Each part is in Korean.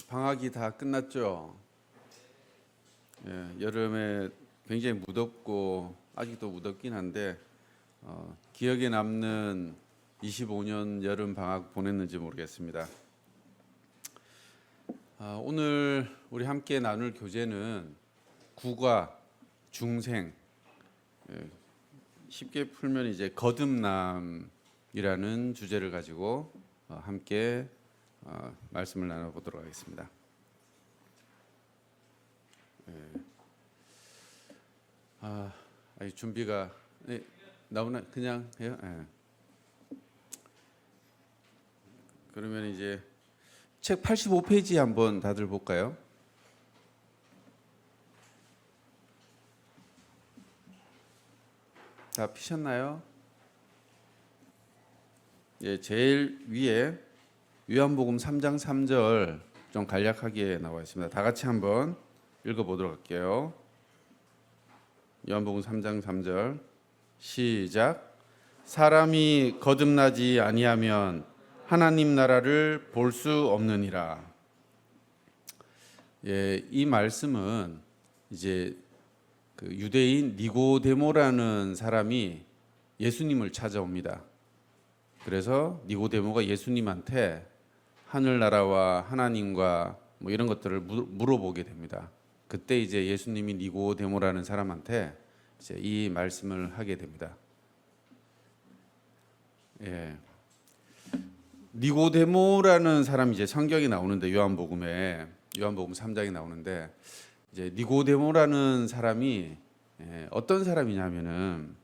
방학이 다 끝났죠. 여름에 굉장히 무덥고 아직도 무덥긴 한데 기억에 남는 25년 여름 방학 보냈는지 모르겠습니다. 오늘 우리 함께 나눌 교재는 국어, 중생, 쉽게 풀면 이제 거듭남이라는 주제를 가지고 함께 말씀을 나눠보도록 하겠습니다. 준비가 나오나 그냥 해요. 그러면 이제 책 85페이지 한번 다들 볼까요? 다 피셨나요? 제일 위에 요한복음 3장 3절 좀 간략하게 나와 있습니다. 다 같이 한번 읽어보도록 할게요. 요한복음 3장 3절 시작. 사람이 거듭나지 아니하면 하나님 나라를 볼 수 없느니라. 이 말씀은 이제 그 유대인 니고데모라는 사람이 예수님을 찾아옵니다. 그래서 니고데모가 예수님한테 하늘나라와 하나님과 뭐 이런 것들을 물어보게 됩니다. 그때 이제 예수님이 니고데모라는 사람한테 이제 이 말씀을 하게 됩니다. 니고데모라는 사람이 이제 성경에 나오는데 요한복음 3장에 나오는데 이제 니고데모라는 사람이 어떤 사람이냐면은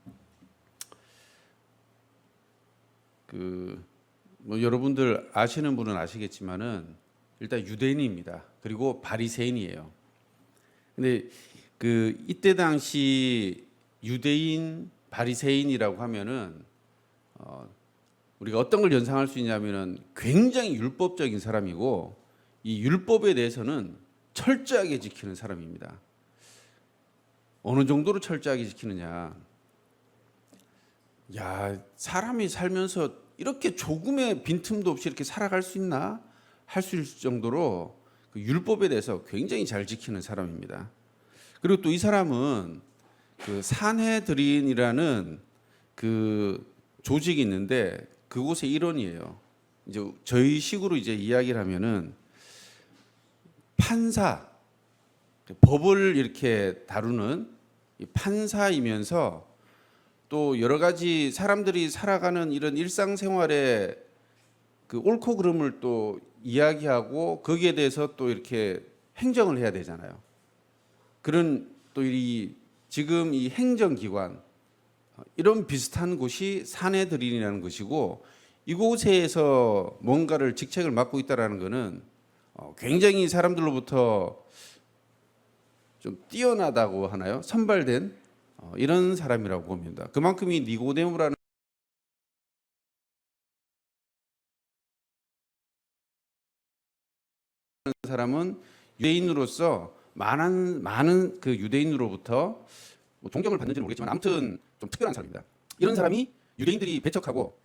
뭐 여러분들 아시는 분은 아시겠지만은 일단 유대인입니다. 그리고 바리새인이에요. 근데 이때 당시 유대인 바리새인이라고 하면은 우리가 어떤 걸 연상할 수 있냐면은 굉장히 율법적인 사람이고 이 율법에 대해서는 철저하게 지키는 사람입니다. 어느 정도로 철저하게 지키느냐? 사람이 살면서 이렇게 조금의 빈틈도 없이 이렇게 살아갈 수 있나? 할 수 있을 정도로 그 율법에 대해서 굉장히 잘 지키는 사람입니다. 그리고 또 이 사람은 그 산헤드린이라는 그 조직이 있는데 그곳의 일원이에요. 이제 저희 식으로 이제 이야기를 하면은 판사, 법을 이렇게 다루는 판사이면서 또 여러 가지 사람들이 살아가는 이런 일상생활의 그 옳고 그름을 또 이야기하고 거기에 대해서 또 이렇게 행정을 해야 되잖아요. 그런 또 지금 이 행정기관 이런 비슷한 곳이 산헤드린이라는 것이고 이곳에서 뭔가를 직책을 맡고 있다라는 것은 굉장히 사람들로부터 좀 뛰어나다고 하나요? 선발된 이런 사람이라고 봅니다. 그만큼 이 니고데모라는 사람은 유대인으로서 많은 그 유대인으로부터 뭐 존경을 받는지는 모르겠지만 아무튼 좀 특별한 사람입니다. 이런 사람이 유대인들이 배척하고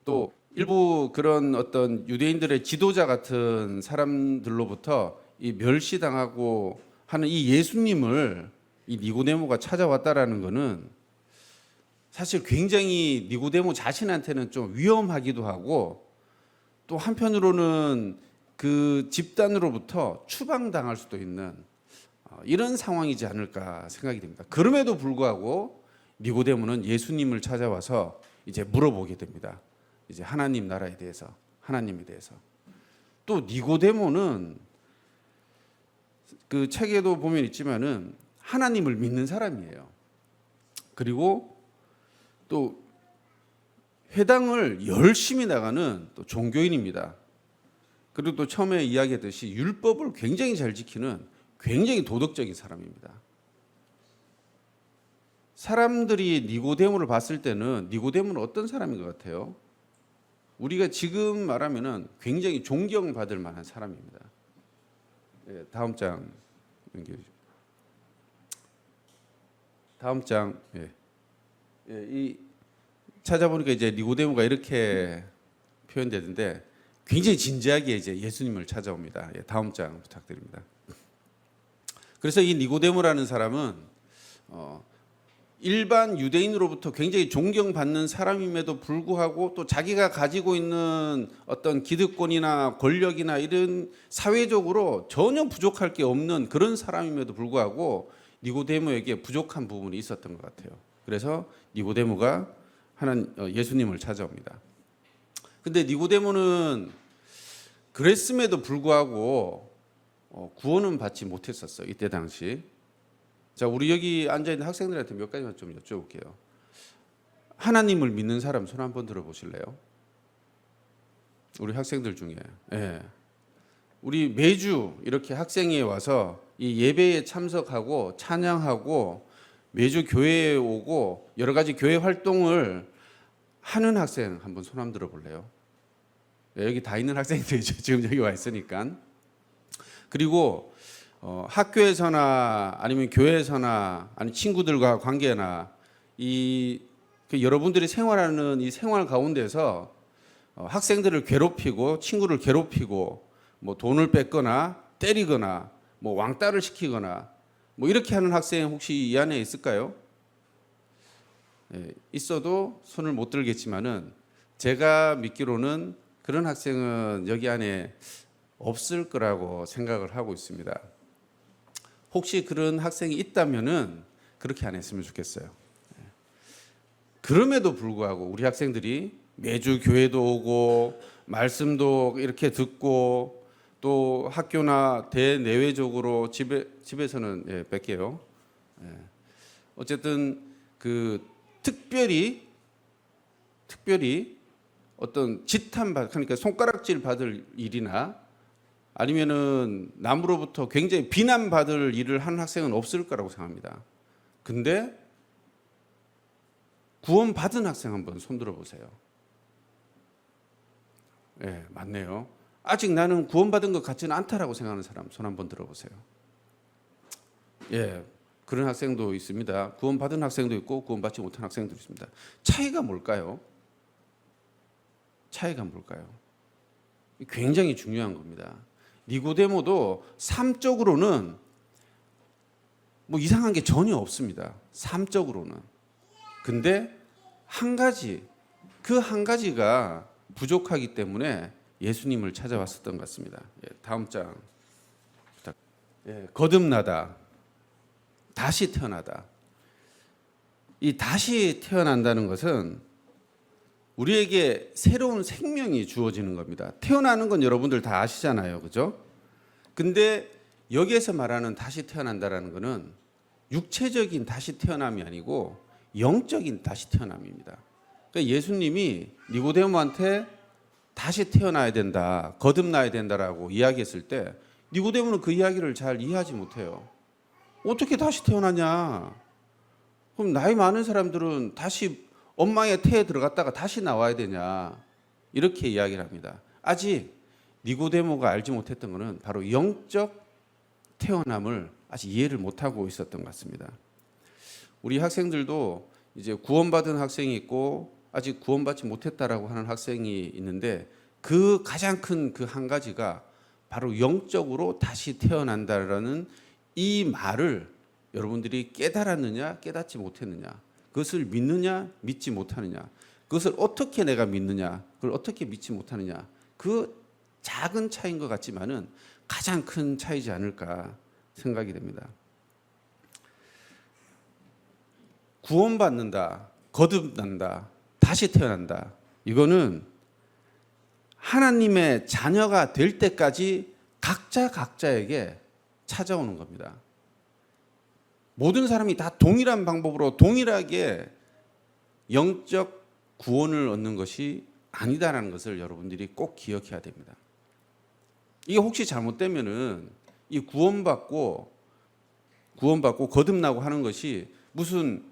또 일부 그런 어떤 유대인들의 지도자 같은 사람들로부터 이 멸시당하고 하는 이 예수님을 이 니고데모가 찾아왔다라는 것은 사실 굉장히 니고데모 자신한테는 좀 위험하기도 하고 또 한편으로는 그 집단으로부터 추방당할 수도 있는 이런 상황이지 않을까 생각이 됩니다. 그럼에도 불구하고 니고데모는 예수님을 찾아와서 이제 물어보게 됩니다. 이제 하나님 나라에 대해서, 하나님에 대해서. 또 니고데모는 그 책에도 보면 있지만은 하나님을 믿는 사람이에요. 그리고 또 회당을 열심히 나가는 또 종교인입니다. 그리고 또 처음에 이야기했듯이 율법을 굉장히 잘 지키는 굉장히 도덕적인 사람입니다. 사람들이 니고데모를 봤을 때는 니고데모는 어떤 사람인 것 같아요? 우리가 지금 말하면은 굉장히 존경받을 만한 사람입니다. 다음 장 연결해 주십시오. 다음 장. 이 찾아보니까 이제 니고데모가 이렇게 표현되는데 굉장히 진지하게 이제 예수님을 찾아옵니다. 예, 다음 장 부탁드립니다. 그래서 이 니고데모라는 사람은 일반 유대인으로부터 굉장히 존경받는 사람임에도 불구하고 또 자기가 가지고 있는 어떤 기득권이나 권력이나 이런 사회적으로 전혀 부족할 게 없는 그런 사람임에도 불구하고 니고데모에게 부족한 부분이 있었던 것 같아요. 그래서 니고데모가 예수님을 찾아옵니다. 근데 니고데모는 그랬음에도 불구하고 구원은 받지 못했었어요. 이때 당시. 자, 우리 여기 앉아있는 학생들한테 몇 가지만 좀 여쭤볼게요. 하나님을 믿는 사람 손 한번 들어보실래요? 우리 학생들 중에. 예. 우리 매주 이렇게 학생회에 와서 이 예배에 참석하고 찬양하고 매주 교회에 오고 여러 가지 교회 활동을 하는 학생 한번 손 한번 들어볼래요? 예, 여기 다 있는 학생들이죠. 지금 여기 와 있으니까. 그리고 학교에서나 아니면 교회에서나 아니 친구들과 관계나 여러분들이 생활하는 이 생활 가운데서 학생들을 괴롭히고 친구를 괴롭히고 뭐 돈을 뺏거나 때리거나 뭐 왕따를 시키거나 뭐 이렇게 하는 학생 혹시 이 안에 있을까요? 예, 있어도 손을 못 들겠지만은 제가 믿기로는 그런 학생은 여기 안에 없을 거라고 생각을 하고 있습니다. 혹시 그런 학생이 있다면은 그렇게 안 했으면 좋겠어요. 그럼에도 불구하고 우리 학생들이 매주 교회도 오고 말씀도 이렇게 듣고 또 학교나 대내외적으로 집에서는 예, 뵐게요. 예. 어쨌든 그 특별히 어떤 그러니까 손가락질 받을 일이나 아니면은 남으로부터 굉장히 비난받을 일을 하는 학생은 없을 거라고 생각합니다. 근데 구원받은 학생 한번 손 들어보세요. 예, 맞네요. 아직 나는 구원받은 것 같지는 않다라고 생각하는 사람 손 한번 들어보세요. 예, 그런 학생도 있습니다. 구원받은 학생도 있고 구원받지 못한 학생도 있습니다. 차이가 뭘까요? 굉장히 중요한 겁니다. 니고데모도 삶적으로는 뭐 이상한 게 전혀 없습니다. 삶적으로는. 근데 그 한 가지가 부족하기 때문에 예수님을 찾아왔었던 것 같습니다. 예, 다음 장 부탁. 예, 거듭나다, 다시 태어나다. 이 다시 태어난다는 것은 우리에게 새로운 생명이 주어지는 겁니다. 태어나는 건 여러분들 다 아시잖아요. 그죠? 근데 여기에서 말하는 다시 태어난다라는 것은 육체적인 다시 태어남이 아니고 영적인 다시 태어남입니다. 그러니까 예수님이 니고데모한테 다시 태어나야 된다, 거듭나야 된다라고 이야기했을 때 니고데모는 그 이야기를 잘 이해하지 못해요. 어떻게 다시 태어나냐? 그럼 나이 많은 사람들은 다시 엄마의 태에 들어갔다가 다시 나와야 되냐? 이렇게 이야기를 합니다. 아직 니고데모가 알지 못했던 것은 바로 영적 태어남을 아직 이해를 못하고 있었던 것 같습니다. 우리 학생들도 이제 구원받은 학생이 있고 아직 구원받지 못했다라고 하는 학생이 있는데 그 가장 큰 그 한 가지가 바로 영적으로 다시 태어난다라는 이 말을 여러분들이 깨달았느냐 깨닫지 못했느냐, 그것을 믿느냐 믿지 못하느냐, 그것을 어떻게 내가 믿느냐 그걸 어떻게 믿지 못하느냐, 그 작은 차이인 것 같지만은 가장 큰 차이지 않을까 생각이 됩니다. 구원받는다, 거듭난다, 다시 태어난다. 이거는 하나님의 자녀가 될 때까지 각자에게 찾아오는 겁니다. 모든 사람이 다 동일한 방법으로 동일하게 영적 구원을 얻는 것이 아니다라는 것을 여러분들이 꼭 기억해야 됩니다. 이게 혹시 잘못되면은 이 구원받고 거듭나고 하는 것이 무슨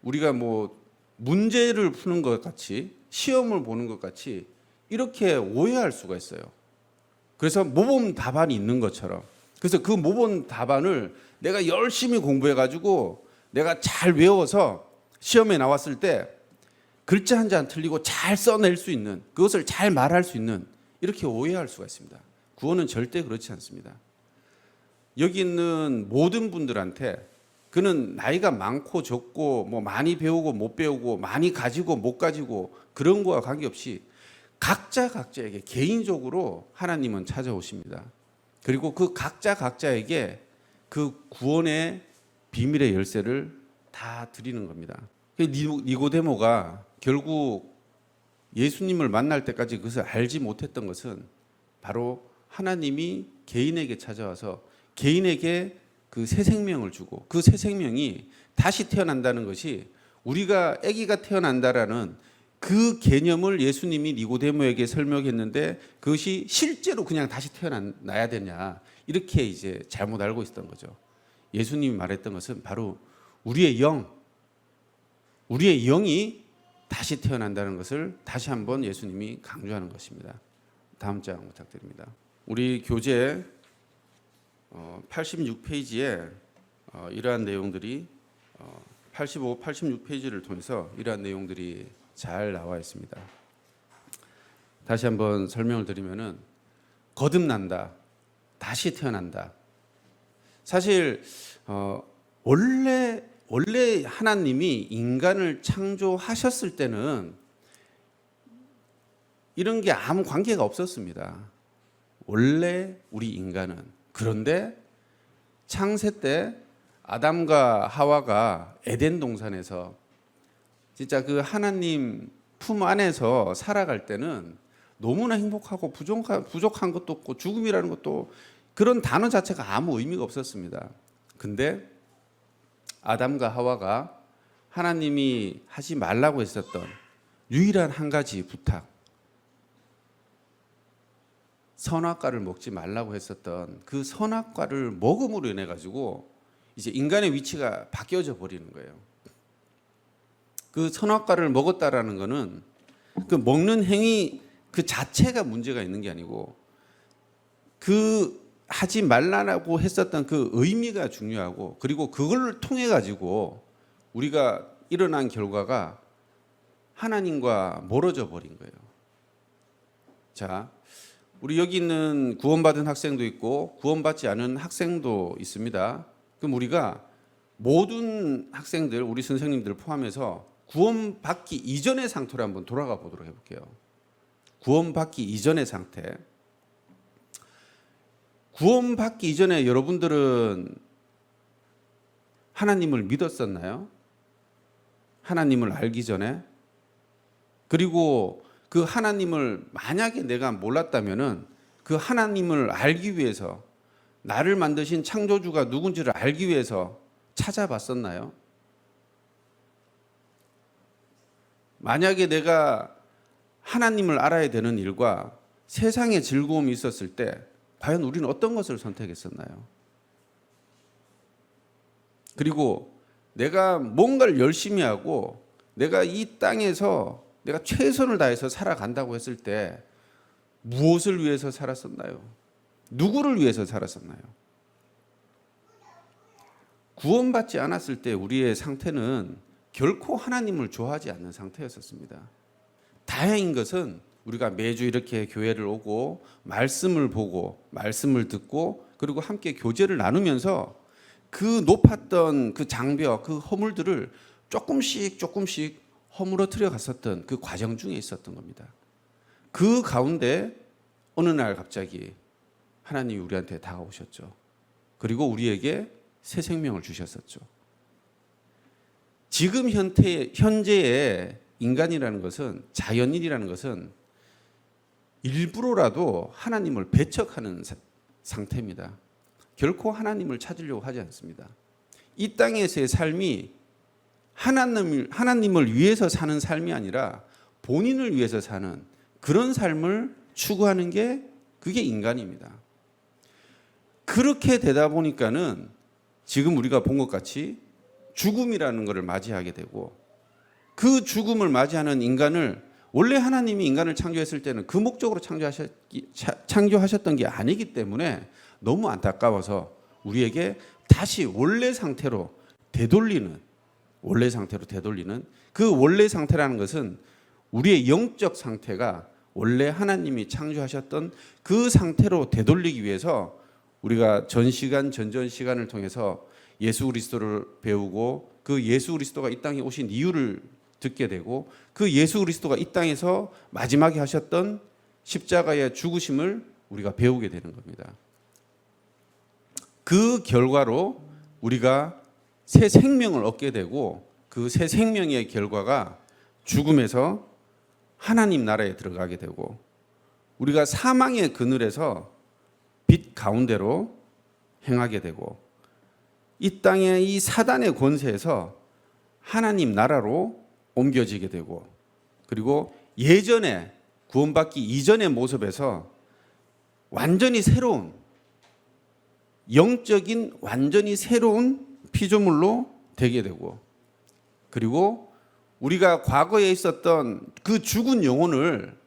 우리가 뭐 문제를 푸는 것 같이 시험을 보는 것 같이 이렇게 오해할 수가 있어요. 그래서 모범 답안이 있는 것처럼, 그래서 그 모범 답안을 내가 열심히 공부해가지고 내가 잘 외워서 시험에 나왔을 때 글자 한 자 안 틀리고 잘 써낼 수 있는, 그것을 잘 말할 수 있는 이렇게 오해할 수가 있습니다. 구원은 절대 그렇지 않습니다. 여기 있는 모든 분들한테 그는 나이가 많고 적고 뭐 많이 배우고 못 배우고 많이 가지고 못 가지고 그런 거와 관계없이 각자에게 개인적으로 하나님은 찾아오십니다. 그리고 그 각자에게 그 구원의 비밀의 열쇠를 다 드리는 겁니다. 니고데모가 결국 예수님을 만날 때까지 그것을 알지 못했던 것은 바로 하나님이 개인에게 찾아와서 개인에게 그 새 생명을 주고 그 새 생명이 다시 태어난다는 것이 우리가 아기가 태어난다라는 그 개념을 예수님이 니고데모에게 설명했는데 그것이 실제로 그냥 다시 태어나야 되냐 이렇게 이제 잘못 알고 있었던 거죠. 예수님이 말했던 것은 바로 우리의 영이 다시 태어난다는 것을 다시 한번 예수님이 강조하는 것입니다. 다음 장 부탁드립니다. 우리 교재 86페이지에 이러한 내용들이 85, 86페이지를 통해서 이러한 내용들이 잘 나와 있습니다. 다시 한번 설명을 드리면은 거듭난다, 다시 태어난다. 사실 원래 하나님이 인간을 창조하셨을 때는 이런 게 아무 관계가 없었습니다. 원래 우리 인간은. 그런데 창세 때 아담과 하와가 에덴 동산에서 진짜 그 하나님 품 안에서 살아갈 때는 너무나 행복하고 부족한 것도 없고 죽음이라는 것도 그런 단어 자체가 아무 의미가 없었습니다. 근데 아담과 하와가 하나님이 하지 말라고 했었던 유일한 한 가지 부탁, 선악과를 먹지 말라고 했었던 그 선악과를 먹음으로 인해 가지고 이제 인간의 위치가 바뀌어져 버리는 거예요. 그 선악과를 먹었다라는 거는 그 먹는 행위 그 자체가 문제가 있는 게 아니고 그 하지 말라고 했었던 그 의미가 중요하고 그리고 그걸 통해 가지고 우리가 일어난 결과가 하나님과 멀어져 버린 거예요. 자, 우리 여기 있는 구원받은 학생도 있고 구원받지 않은 학생도 있습니다. 그럼 우리가 모든 학생들, 우리 선생님들 포함해서 구원받기 이전의 상태로 한번 돌아가 보도록 해볼게요. 구원받기 이전의 상태. 구원받기 이전에 여러분들은 하나님을 믿었었나요? 하나님을 알기 전에? 그리고 그 하나님을 만약에 내가 몰랐다면은 그 하나님을 알기 위해서 나를 만드신 창조주가 누군지를 알기 위해서 찾아봤었나요? 만약에 내가 하나님을 알아야 되는 일과 세상의 즐거움이 있었을 때 과연 우리는 어떤 것을 선택했었나요? 그리고 내가 뭔가를 열심히 하고 내가 이 땅에서 내가 최선을 다해서 살아간다고 했을 때 무엇을 위해서 살았었나요? 누구를 위해서 살았었나요? 구원받지 않았을 때 우리의 상태는 결코 하나님을 좋아하지 않는 상태였었습니다. 다행인 것은 우리가 매주 이렇게 교회를 오고 말씀을 보고 말씀을 듣고 그리고 함께 교제를 나누면서 그 높았던 그 장벽, 그 허물들을 조금씩 허물어뜨려 갔었던 그 과정 중에 있었던 겁니다. 그 가운데 어느 날 갑자기 하나님이 우리한테 다가오셨죠. 그리고 우리에게 새 생명을 주셨었죠. 지금 현재의 인간이라는 것은, 자연인이라는 것은 일부러라도 하나님을 배척하는 상태입니다. 결코 하나님을 찾으려고 하지 않습니다. 이 땅에서의 삶이 하나님을 위해서 사는 삶이 아니라 본인을 위해서 사는 그런 삶을 추구하는 게 그게 인간입니다. 그렇게 되다 보니까는 지금 우리가 본 것 같이 죽음이라는 것을 맞이하게 되고 그 죽음을 맞이하는 인간을 원래 하나님이 인간을 창조했을 때는 그 목적으로 창조하셨던 게 아니기 때문에 너무 안타까워서 우리에게 다시 원래 상태로 되돌리는 그 원래 상태라는 것은 우리의 영적 상태가 원래 하나님이 창조하셨던 그 상태로 되돌리기 위해서 우리가 전 시간을 통해서 예수 그리스도를 배우고 그 예수 그리스도가 이 땅에 오신 이유를 듣게 되고 그 예수 그리스도가 이 땅에서 마지막에 하셨던 십자가의 죽으심을 우리가 배우게 되는 겁니다. 그 결과로 우리가 새 생명을 얻게 되고 그 새 생명의 결과가 죽음에서 하나님 나라에 들어가게 되고 우리가 사망의 그늘에서 빛 가운데로 행하게 되고 이 땅의 이 사단의 권세에서 하나님 나라로 옮겨지게 되고 그리고 예전에 구원받기 이전의 모습에서 완전히 새로운 영적인 완전히 새로운 피조물로 되게 되고 그리고 우리가 과거에 있었던 그 죽은 영혼을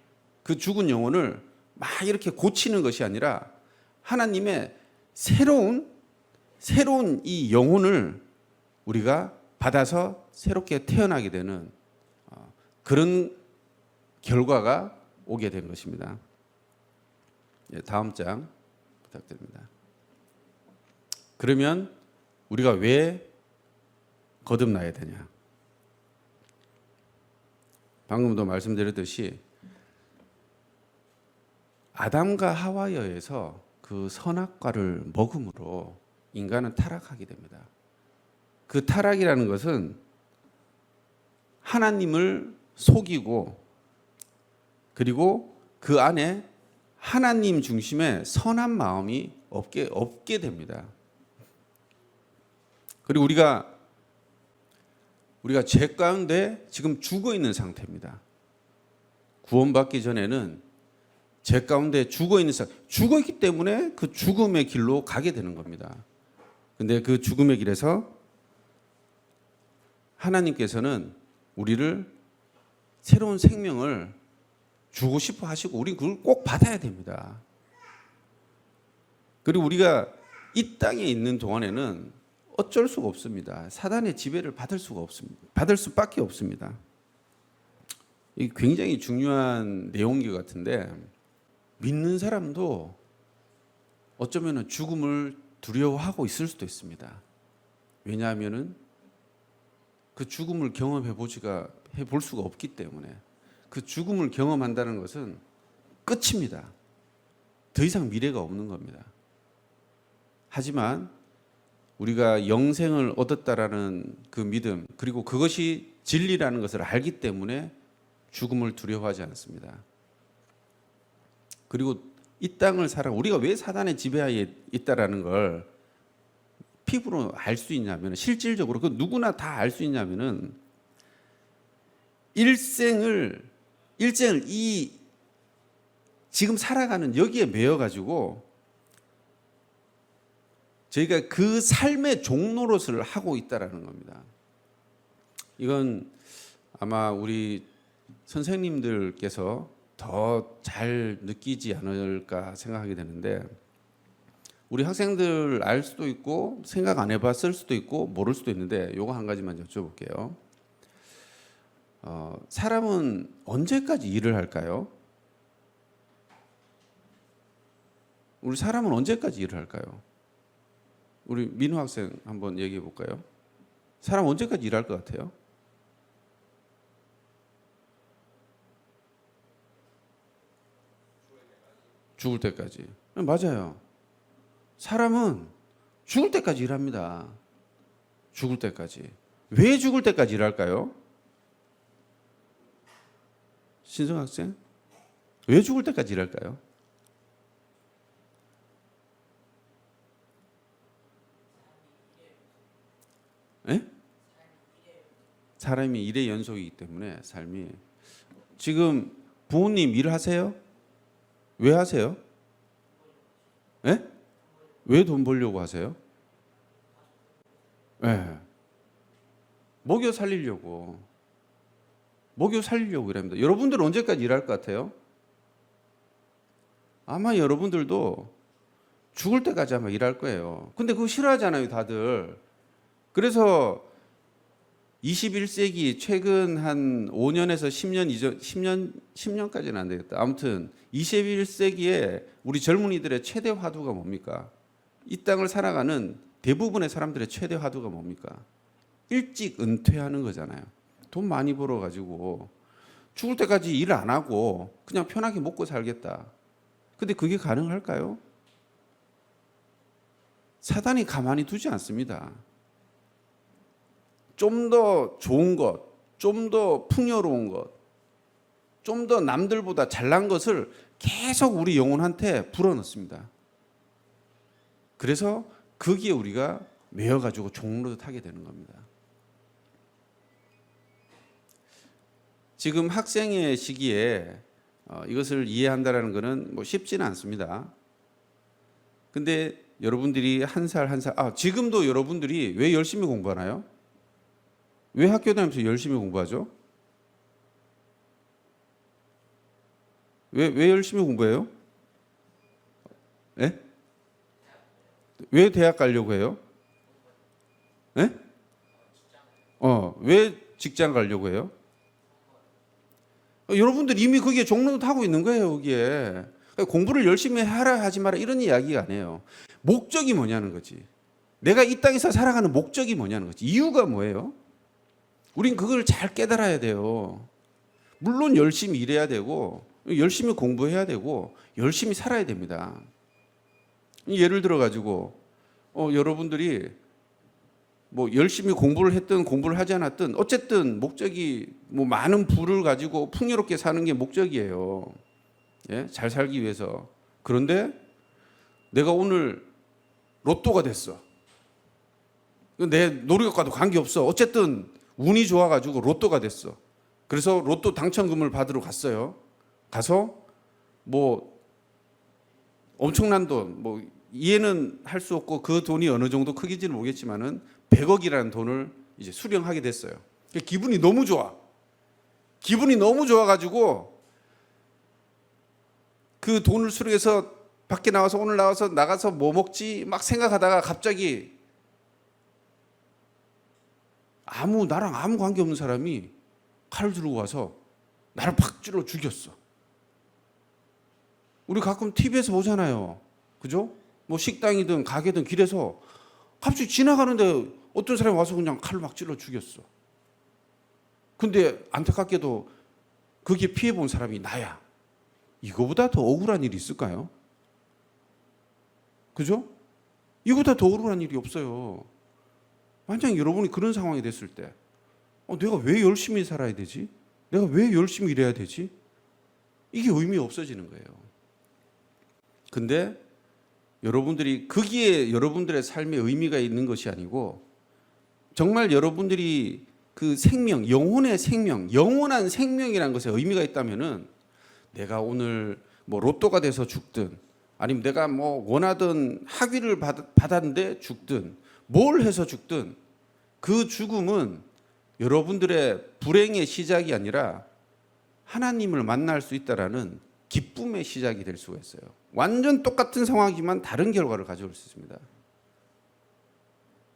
막 이렇게 고치는 것이 아니라 하나님의 새로운 이 영혼을 우리가 받아서 새롭게 태어나게 되는 그런 결과가 오게 된 것입니다. 다음 장 부탁드립니다. 그러면 우리가 왜 거듭나야 되냐? 방금도 말씀드렸듯이 아담과 하와에 의해서 그 선악과를 먹음으로 인간은 타락하게 됩니다. 그 타락이라는 것은 하나님을 속이고 그리고 그 안에 하나님 중심의 선한 마음이 없게 됩니다. 그리고 우리가 죄 가운데 지금 죽어 있는 상태입니다. 구원받기 전에는 죄 가운데 죽어 있는 상태, 죽어 있기 때문에 그 죽음의 길로 가게 되는 겁니다. 근데 그 죽음의 길에서 하나님께서는 우리를 새로운 생명을 주고 싶어 하시고 우리 그걸 꼭 받아야 됩니다. 그리고 우리가 이 땅에 있는 동안에는 어쩔 수가 없습니다. 사단의 지배를 받을 수가 없습니다. 받을 수밖에 없습니다. 이게 굉장히 중요한 내용인 것 같은데 믿는 사람도 어쩌면 죽음을 두려워하고 있을 수도 있습니다. 왜냐하면은 그 죽음을 경험해 볼 수가 없기 때문에 그 죽음을 경험한다는 것은 끝입니다. 더 이상 미래가 없는 겁니다. 하지만 우리가 영생을 얻었다라는 그 믿음 그리고 그것이 진리라는 것을 알기 때문에 죽음을 두려워하지 않습니다. 그리고 이 땅을 우리가 왜 사단의 지배하에 있다라는 걸 피부로 알 수 있냐면 실질적으로 그 누구나 다 알 수 있냐면은 일생을 이 지금 살아가는 여기에 매여 가지고 저희가 그 삶의 종노릇을 하고 있다라는 겁니다. 이건 아마 우리 선생님들께서 더 잘 느끼지 않을까 생각하게 되는데 우리 학생들 알 수도 있고 생각 안 해봤을 수도 있고 모를 수도 있는데 요거 한 가지만 여쭤볼게요. 사람은 언제까지 일을 할까요? 우리 사람은 언제까지 일을 할까요? 우리 민우 학생 한번 얘기해 볼까요? 사람 언제까지 일할 것 같아요? 죽을 때까지. 맞아요. 사람은 죽을 때까지 일합니다. 죽을 때까지. 왜 죽을 때까지 일할까요? 신성 학생? 왜 죽을 때까지 일할까요? 예? 사람이 일의 연속이기 때문에 삶이. 지금 부모님 일하세요? 왜 하세요? 예? 왜 돈 벌려고 하세요? 예. 먹여 살리려고 이랍니다. 여러분들은 언제까지 일할 것 같아요? 아마 여러분들도 죽을 때까지 아마 일할 거예요. 근데 그거 싫어하잖아요, 다들. 그래서 21세기 최근 한 5년에서 10년 이전 10년까지는 안 되겠다. 아무튼 21세기에 우리 젊은이들의 최대 화두가 뭡니까? 이 땅을 살아가는 대부분의 사람들의 최대 화두가 뭡니까? 일찍 은퇴하는 거잖아요. 돈 많이 벌어 가지고 죽을 때까지 일 안 하고 그냥 편하게 먹고 살겠다. 근데 그게 가능할까요? 사단이 가만히 두지 않습니다. 좀 더 좋은 것, 좀 더 풍요로운 것, 좀 더 남들보다 잘난 것을 계속 우리 영혼한테 불어넣습니다. 그래서 거기에 우리가 매여가지고 종로도 타게 되는 겁니다. 지금 학생의 시기에 이것을 이해한다라는 것은 뭐 쉽지는 않습니다. 근데 여러분들이 한 살, 지금도 여러분들이 왜 열심히 공부하나요? 왜 학교 다니면서 열심히 공부하죠? 왜 열심히 공부해요? 예? 왜 대학 가려고 해요? 예? 왜 직장 가려고 해요? 여러분들 이미 거기에 종로도 하고 있는 거예요, 거기에. 공부를 열심히 하라 하지 마라 이런 이야기가 아니에요. 목적이 뭐냐는 거지. 내가 이 땅에서 살아가는 목적이 뭐냐는 거지. 이유가 뭐예요? 우린 그걸 잘 깨달아야 돼요. 물론 열심히 일해야 되고 열심히 공부해야 되고 열심히 살아야 됩니다. 예를 들어 가지고 여러분들이 뭐 열심히 공부를 했든 공부를 하지 않았든 어쨌든 목적이 뭐 많은 부를 가지고 풍요롭게 사는 게 목적이에요. 예? 잘 살기 위해서. 그런데 내가 오늘 로또가 됐어. 내 노력과도 관계없어. 어쨌든 운이 좋아가지고 로또가 됐어. 그래서 로또 당첨금을 받으러 갔어요. 가서 뭐 엄청난 돈, 뭐 이해는 할 수 없고 그 돈이 어느 정도 크기지는 모르겠지만은 100억이라는 돈을 이제 수령하게 됐어요. 기분이 너무 좋아. 기분이 너무 좋아가지고 그 돈을 수령해서 밖에 나와서 오늘 나가서 뭐 먹지 막 생각하다가 갑자기 나랑 아무 관계 없는 사람이 칼을 들고 와서 나를 팍 찔러 죽였어. 우리 가끔 TV에서 보잖아요. 그죠? 뭐 식당이든 가게든 길에서 갑자기 지나가는데 어떤 사람이 와서 그냥 칼을 막 찔러 죽였어. 근데 안타깝게도 거기에 피해 본 사람이 나야. 이거보다 더 억울한 일이 있을까요? 그죠? 이거보다 더 억울한 일이 없어요. 만약 여러분이 그런 상황이 됐을 때 내가 왜 열심히 살아야 되지? 내가 왜 열심히 일해야 되지? 이게 의미 없어지는 거예요. 근데 여러분들이 거기에 여러분들의 삶에 의미가 있는 것이 아니고 정말 여러분들이 그 생명, 영혼의 생명, 영원한 생명이라는 것에 의미가 있다면은 내가 오늘 뭐 로또가 돼서 죽든 아니면 내가 뭐 원하던 학위를 받았는데 죽든 뭘 해서 죽든 그 죽음은 여러분들의 불행의 시작이 아니라 하나님을 만날 수 있다라는 기쁨의 시작이 될 수가 있어요. 완전 똑같은 상황이지만 다른 결과를 가져올 수 있습니다.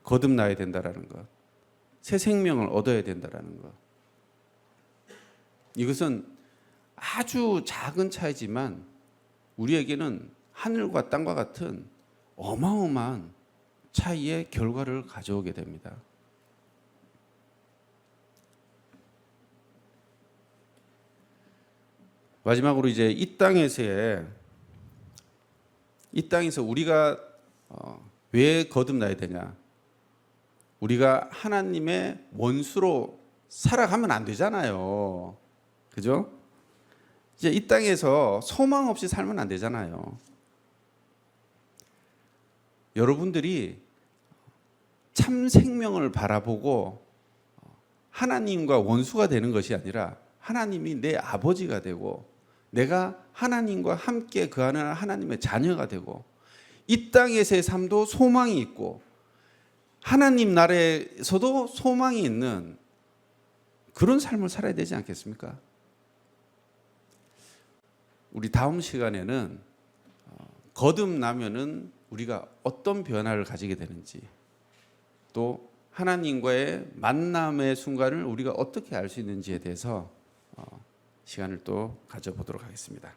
거듭나야 된다라는 것, 새 생명을 얻어야 된다라는 것. 이것은 아주 작은 차이지만 우리에게는 하늘과 땅과 같은 어마어마한 차이의 결과를 가져오게 됩니다. 마지막으로 이제 이 땅에서 우리가 왜 거듭나야 되냐? 우리가 하나님의 원수로 살아가면 안 되잖아요. 그죠? 이제 이 땅에서 소망 없이 살면 안 되잖아요. 여러분들이 참 생명을 바라보고 하나님과 원수가 되는 것이 아니라 하나님이 내 아버지가 되고 내가 하나님과 함께 거하는 하나님의 자녀가 되고 이 땅에서의 삶도 소망이 있고 하나님 나라에서도 소망이 있는 그런 삶을 살아야 되지 않겠습니까? 우리 다음 시간에는 거듭나면은 우리가 어떤 변화를 가지게 되는지 또 하나님과의 만남의 순간을 우리가 어떻게 알 수 있는지에 대해서 시간을 또 가져보도록 하겠습니다.